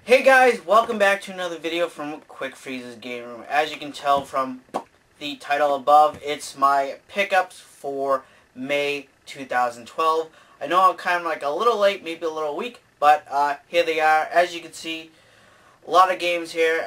Hey guys, welcome back to another video from Quick Freeze's Game Room. As you can tell from the title above, it's my pickups for May 2012. I know I'm kind of like a little late, maybe a little weak, but here they are. As you can see, a lot of games here.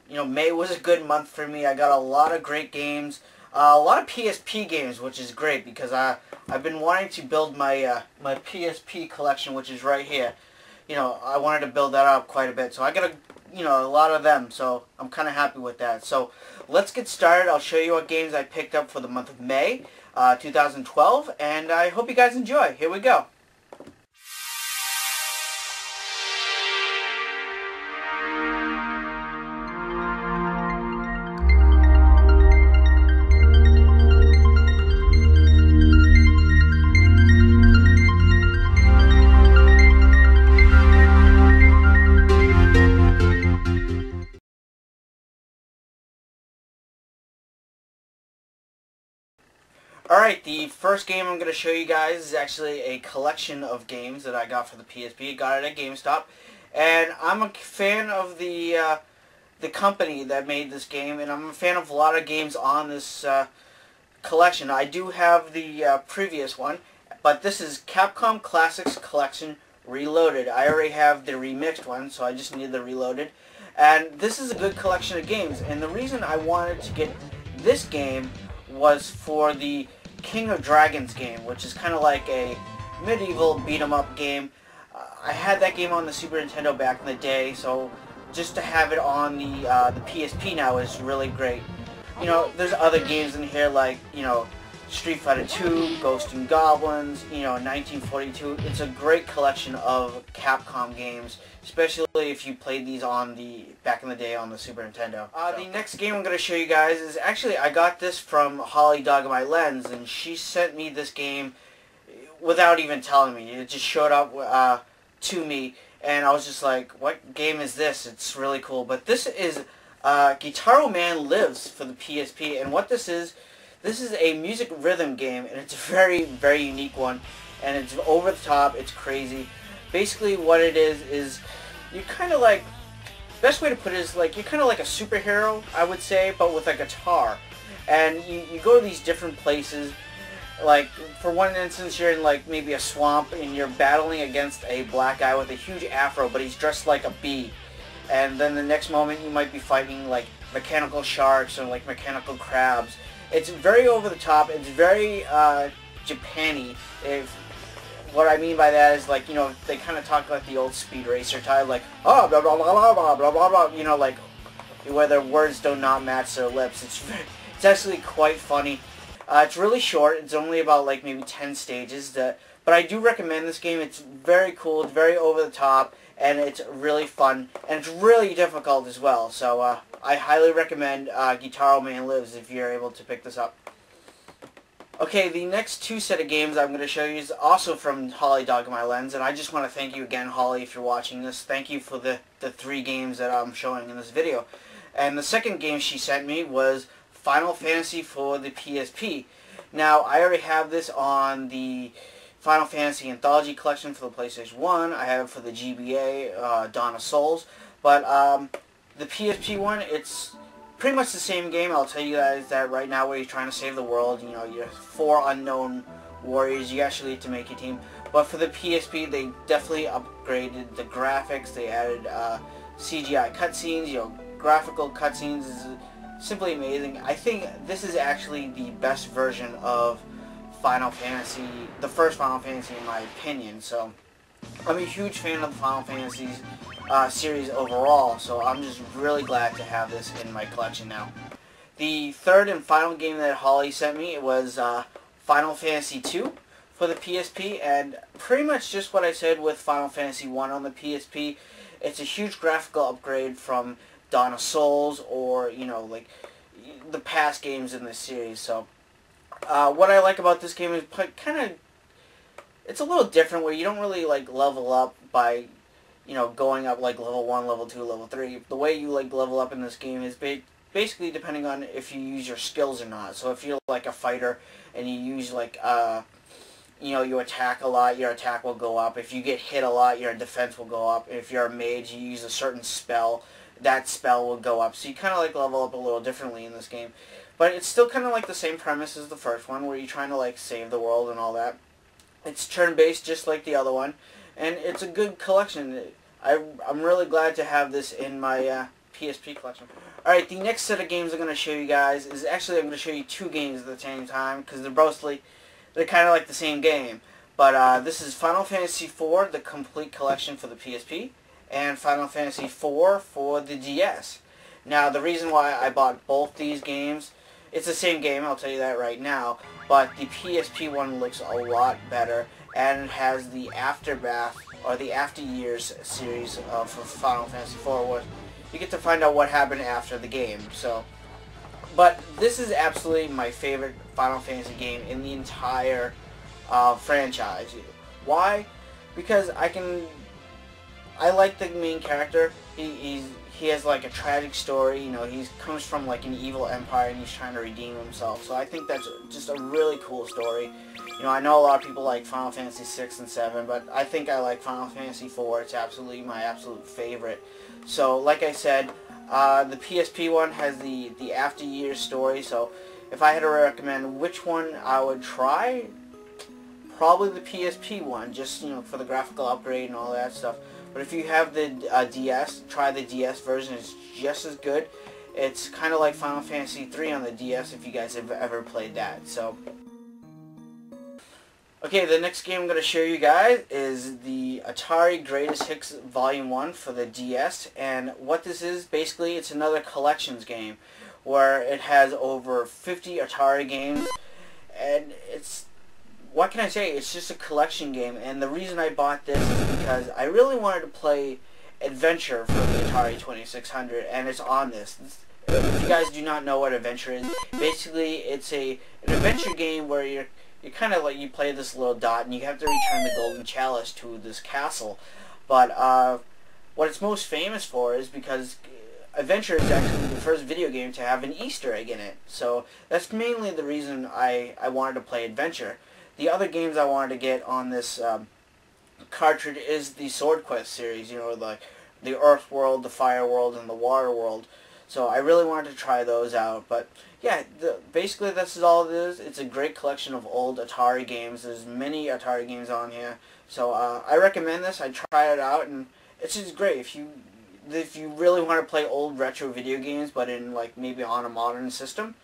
May was a good month for me. I got a lot of great games. A lot of PSP games, which is great because I've been wanting to build my my PSP collection, which is right here. I wanted to build that up quite a bit, so I got a lot of them, so I'm kind of happy with that. So let's get started. I'll show you what games I picked up for the month of May 2012, and I hope you guys enjoy. Here we go. Alright, the first game I'm going to show you guys is actually a collection of games that I got for the PSP. I got it at GameStop, and I'm a fan of the company that made this game, and I'm a fan of a lot of games on this collection. I do have the previous one, but this is Capcom Classics Collection Reloaded. I already have the remixed one, so I just need the Reloaded. And this is a good collection of games, and the reason I wanted to get this game was for the King of Dragons game, which is kind of like a medieval beat-em-up game. I had that game on the Super Nintendo back in the day, so just to have it on the PSP now is really great. There's other games in here like, Street Fighter II, Ghosts and Goblins, 1942. It's a great collection of Capcom games, especially if you played these on back in the day on the Super Nintendo. The next game I'm going to show you guys is actually, I got this from Holly Dog My Lens, and she sent me this game without even telling me. It just showed up to me, and I was just like, what game is this? It's really cool. But this is Guitar Man Lives for the PSP, and what this is a music rhythm game, and it's a very, very unique one, and it's over the top, it's crazy. Basically what it is you're kind of like, best way to put it is like, you're kind of like a superhero, I would say, but with a guitar. And you go to these different places, like for one instance you're in like maybe a swamp and you're battling against a black guy with a huge afro, but he's dressed like a bee. And then the next moment you might be fighting like mechanical sharks or like mechanical crabs. It's very over the top. It's very Japan-y. What I mean by that is like, they kind of talk like the old Speed Racer type, like, oh, blah, blah, blah, blah, blah, blah, blah, like, where their words do not match their lips. It's actually quite funny. It's really short. It's only about like maybe 10 stages. But I do recommend this game. It's very cool. It's very over the top, and it's really fun, and it's really difficult as well. So I highly recommend Guitar Man Lives if you're able to pick this up. Okay, the next two set of games I'm going to show you is also from Holly Dog My Lens, and I just want to thank you again, Holly, if you're watching this. Thank you for the 3 games that I'm showing in this video. And the second game she sent me was Final Fantasy for the PSP. Now, I already have this on the Final Fantasy Anthology Collection for the PlayStation 1. I have it for the GBA, Dawn of Souls. But the PSP one, it's pretty much the same game. I'll tell you guys that right now, where you're trying to save the world. You're 4 unknown warriors. You actually need to make your team. But for the PSP, they definitely upgraded the graphics. They added CGI cutscenes. Graphical cutscenes is simply amazing. I think this is actually the best version of Final Fantasy, the first Final Fantasy in my opinion. So I'm a huge fan of the Final Fantasies series overall, so I'm just really glad to have this in my collection now. The third and final game that Holly sent me was Final Fantasy II for the PSP, and pretty much just what I said with Final Fantasy I on the PSP. It's a huge graphical upgrade from Dawn of Souls or, like the past games in this series. So what I like about this game is it's a little different, where you don't really like level up by going up like level 1, level 2, level 3. The way you like level up in this game is basically depending on if you use your skills or not. So if you're like a fighter and you use like you attack a lot, your attack will go up. If you get hit a lot, your defense will go up. If you're a mage, you use a certain spell, that spell will go up. So you kind of like level up a little differently in this game. But it's still kind of like the same premise as the first one, where you're trying to like save the world and all that. It's turn-based just like the other one, and it's a good collection. I'm really glad to have this in my PSP collection. Alright, the next set of games I'm going to show you guys is actually I'm going to show you two games at the same time, because they're kind of like the same game. But this is Final Fantasy IV, the complete collection for the PSP, and Final Fantasy IV for the DS. Now, the reason why I bought both these games, it's the same game, I'll tell you that right now, but the PSP one looks a lot better, and it has the Aftermath, or the After Years series for Final Fantasy IV, where you get to find out what happened after the game. But this is absolutely my favorite Final Fantasy game in the entire franchise. Why? Because I like the main character. He has like a tragic story. He comes from like an evil empire and he's trying to redeem himself. So I think that's just a really cool story. I know a lot of people like Final Fantasy 6 and 7, but I think I like Final Fantasy 4. It's absolutely my absolute favorite. So, like I said, the PSP one has the After Years story. So, if I had to recommend which one I would try, probably the PSP one, just for the graphical upgrade and all that stuff. But if you have the DS, try the DS version. It's just as good. It's kind of like Final Fantasy 3 on the DS if you guys have ever played that. So. Okay, the next game I'm going to show you guys is the Atari Greatest Hits Volume 1 for the DS. And what this is, basically, it's another collections game where it has over 50 Atari games. And what can I say? It's just a collection game. And the reason I bought this is because I really wanted to play Adventure for the Atari 2600. And it's on this. If you guys do not know what Adventure is, basically it's an adventure game where you're kind of like, you play this little dot and you have to return the golden chalice to this castle. But what it's most famous for is because Adventure is actually the first video game to have an Easter egg in it. So that's mainly the reason I wanted to play Adventure. The other games I wanted to get on this cartridge is the Sword Quest series, like the Earth World, the Fire World, and the Water World. So I really wanted to try those out. But yeah, basically this is all it is. It's a great collection of old Atari games. There's many Atari games on here. So I recommend this. I tried it out and it's just great. If you really want to play old retro video games but in like maybe on a modern system,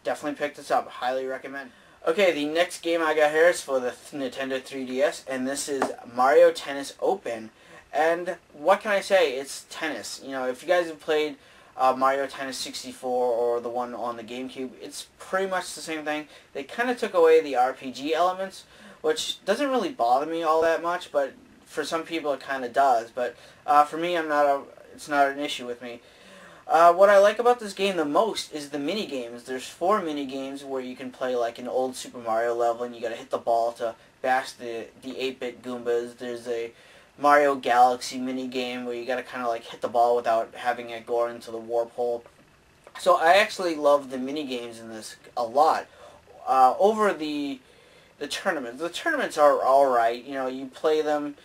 definitely pick this up. Highly recommend. Okay, the next game I got here is for the Nintendo 3DS, and this is Mario Tennis Open. And what can I say? It's tennis. If you guys have played Mario Tennis 64 or the one on the GameCube, it's pretty much the same thing. They kind of took away the RPG elements, which doesn't really bother me all that much, but for some people it kind of does. But for me, it's not an issue with me. What I like about this game the most is the mini-games. There's 4 mini-games where you can play like an old Super Mario level and you gotta hit the ball to bash the 8-bit Goombas. There's a Mario Galaxy mini-game where you gotta kind of like hit the ball without having it go into the warp hole. So I actually love the mini-games in this a lot. Over the tournaments. The tournaments are alright. You play them.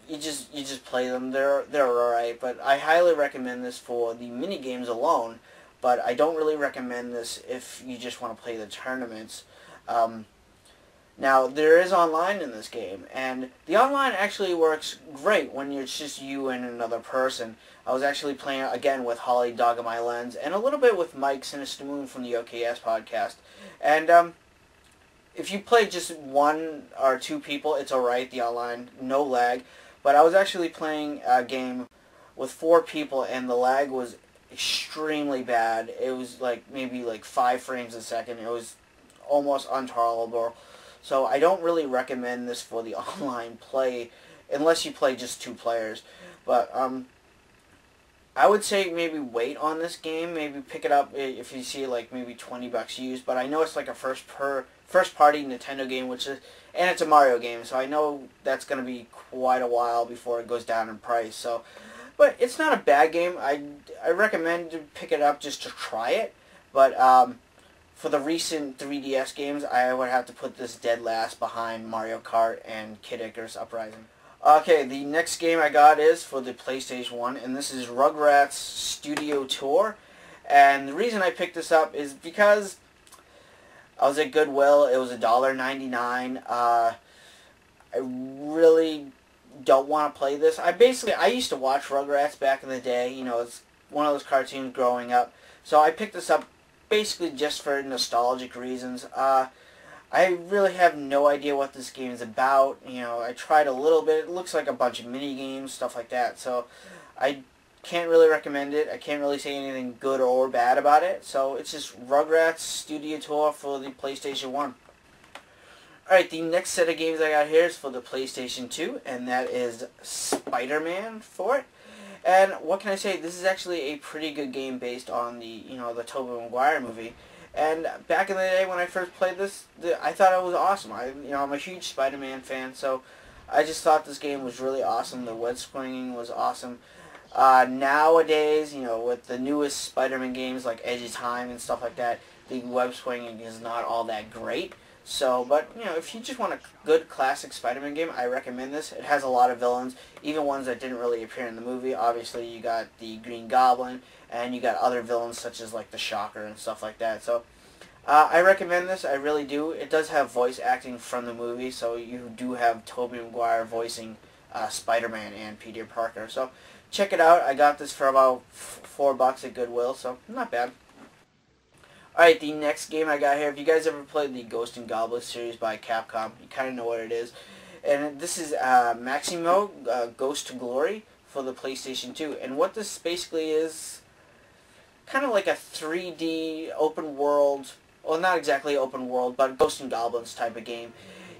You just play them. They're alright, but I highly recommend this for the mini games alone. But I don't really recommend this if you just want to play the tournaments. Now there is online in this game, and the online actually works great when it's just you and another person. I was actually playing again with Holly Dog of My Lens, and a little bit with Mike Sinister Moon from the OKS podcast. And if you play just 1 or 2 people, it's alright. The online, no lag. But I was actually playing a game with 4 people, and the lag was extremely bad. It was like maybe like 5 frames a second. It was almost intolerable. So I don't really recommend this for the online play, unless you play just 2 players. But I would say maybe wait on this game. Maybe pick it up if you see like maybe $20 used. But I know it's like a first party Nintendo game, and it's a Mario game, so I know that's going to be quite a while before it goes down in price. So, but it's not a bad game. I recommend to pick it up just to try it. But for the recent 3DS games, I would have to put this dead last behind Mario Kart and Kid Icarus Uprising. Okay, the next game I got is for the PlayStation 1, and this is Rugrats Studio Tour. And the reason I picked this up is because I was at Goodwill. It was $1.99. I really don't want to play this. I used to watch Rugrats back in the day. You know, it's one of those cartoons growing up. So I picked this up basically just for nostalgic reasons. I really have no idea what this game is about. You know, I tried a little bit. It looks like a bunch of mini games, stuff like that. So I can't really recommend it. I can't really say anything good or bad about it. So it's just Rugrats Studio Tour for the PlayStation 1. Alright, the next set of games I got here is for the PlayStation 2, and that is SpiderMan IV. And what can I say? This is actually a pretty good game based on the the Tobey Maguire movie. And back in the day when I first played this, I thought it was awesome. I'm a huge Spider-Man fan, so I just thought this game was really awesome. The web swinging was awesome. Nowadays, with the newest Spider-Man games like Edge of Time and stuff like that, the web swinging is not all that great. So, but, if you just want a good classic Spider-Man game, I recommend this. It has a lot of villains, even ones that didn't really appear in the movie. Obviously, you got the Green Goblin, and you got other villains such as, like, the Shocker and stuff like that. So, I recommend this. I really do. It does have voice acting from the movie, so you do have Tobey Maguire voicing Spider-Man and Peter Parker. So, check it out. I got this for about $4 at Goodwill, so not bad. Alright, the next game I got here, if you guys ever played the Ghost and Goblins series by Capcom, you kind of know what it is. And this is Maximo, Ghost to Glory for the PlayStation 2. And what this basically is, kind of like a 3D open world, well, not exactly open world, but Ghost and Goblins type of game.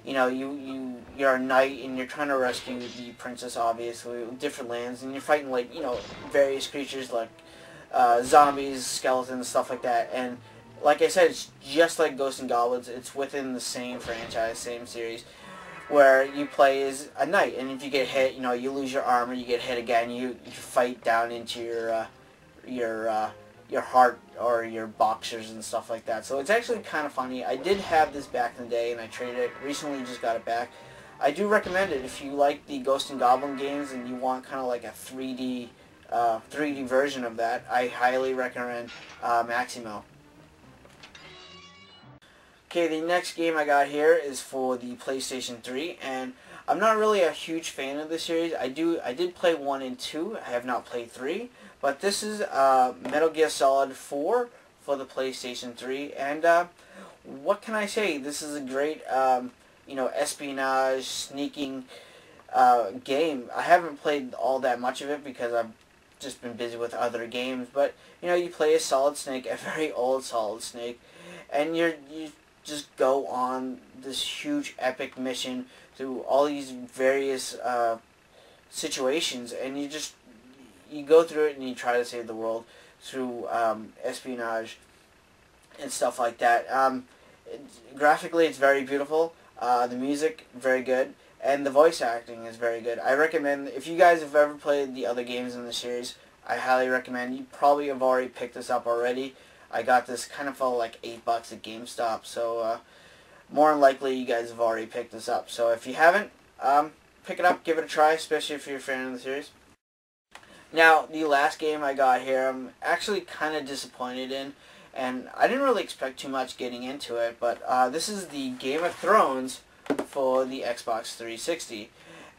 You're a knight and you're trying to rescue the princess, obviously, with different lands, and you're fighting, like, various creatures like zombies, skeletons, stuff like that. And like I said, it's just like Ghosts and Goblins. It's within the same franchise, same series, where you play as a knight, and if you get hit, you lose your armor, you get hit again, you fight down into your heart or your boxers and stuff like that. So it's actually kind of funny. I did have this back in the day, and I traded it. Recently just got it back. I do recommend it if you like the Ghost and Goblin games and you want kind of like a 3D version of that. I highly recommend Maximo. Okay, the next game I got here is for the PlayStation 3, and I'm not really a huge fan of the series. I did play 1 and 2. I have not played 3, but this is Metal Gear Solid 4 for the PlayStation 3, and what can I say? This is a great espionage, sneaking game. I haven't played all that much of it because I've just been busy with other games, but you play as Solid Snake, a very old Solid Snake, and you just go on this huge epic mission through all these various situations, and you go through it and you try to save the world through espionage and stuff like that. Graphically, it's very beautiful. The music, very good. And the voice acting is very good. I recommend, if you guys have ever played the other games in the series, I highly recommend. You probably have already picked this up already. I got this kind of for like $8 at GameStop, so more than likely you guys have already picked this up. So if you haven't, pick it up, give it a try, especially if you're a fan of the series. Now, the last game I got here, I'm actually kind of disappointed in, and I didn't really expect too much getting into it, but this is the Game of Thrones for the Xbox 360.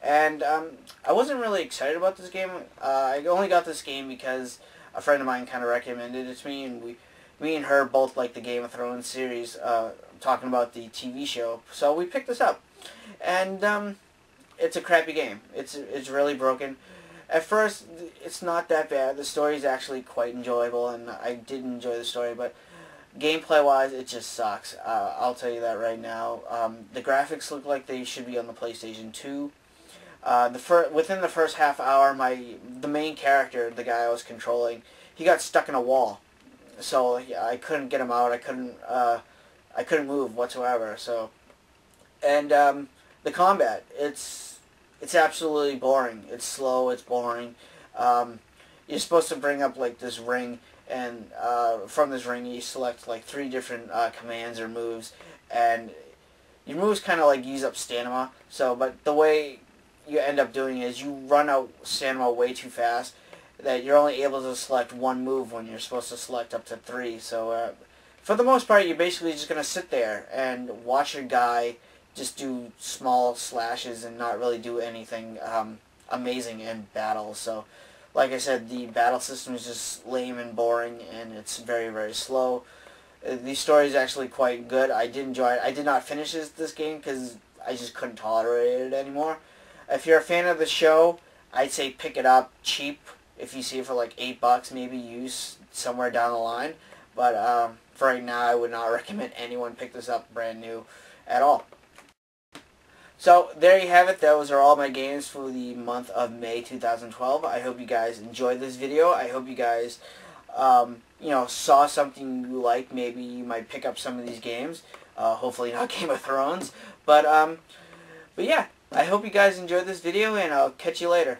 And I wasn't really excited about this game. I only got this game because a friend of mine kind of recommended it to me, and me and her both like the Game of Thrones series, talking about the TV show. So we picked this up, and it's a crappy game. It's really broken. At first, it's not that bad. The story is actually quite enjoyable, and I did enjoy the story, but gameplay-wise, it just sucks. I'll tell you that right now. The graphics look like they should be on the PlayStation 2. Within the first half hour, the main character, the guy I was controlling, he got stuck in a wall. So yeah, I couldn't get him out. I couldn't move whatsoever. So, and the combat, it's absolutely boring. It's slow. It's boring. You're supposed to bring up like this ring, and from this ring you select like 3 different commands or moves, and your moves kind of like use up stamina. So, but the way you end up doing is you run out stamina way too fast that you're only able to select 1 move when you're supposed to select up to 3. So for the most part, you're basically just going to sit there and watch your guy just do small slashes and not really do anything amazing in battle. So like I said, the battle system is just lame and boring, and it's very, very slow. The story is actually quite good. I did enjoy it. I did not finish this game because I just couldn't tolerate it anymore. If you're a fan of the show, I'd say pick it up cheap. If you see it for like $8, maybe use somewhere down the line. But for right now, I would not recommend anyone pick this up brand new at all. So there you have it. Those are all my games for the month of May 2012. I hope you guys enjoyed this video. I hope you guys saw something you like. Maybe you might pick up some of these games. Hopefully not Game of Thrones. But yeah, I hope you guys enjoyed this video, and I'll catch you later.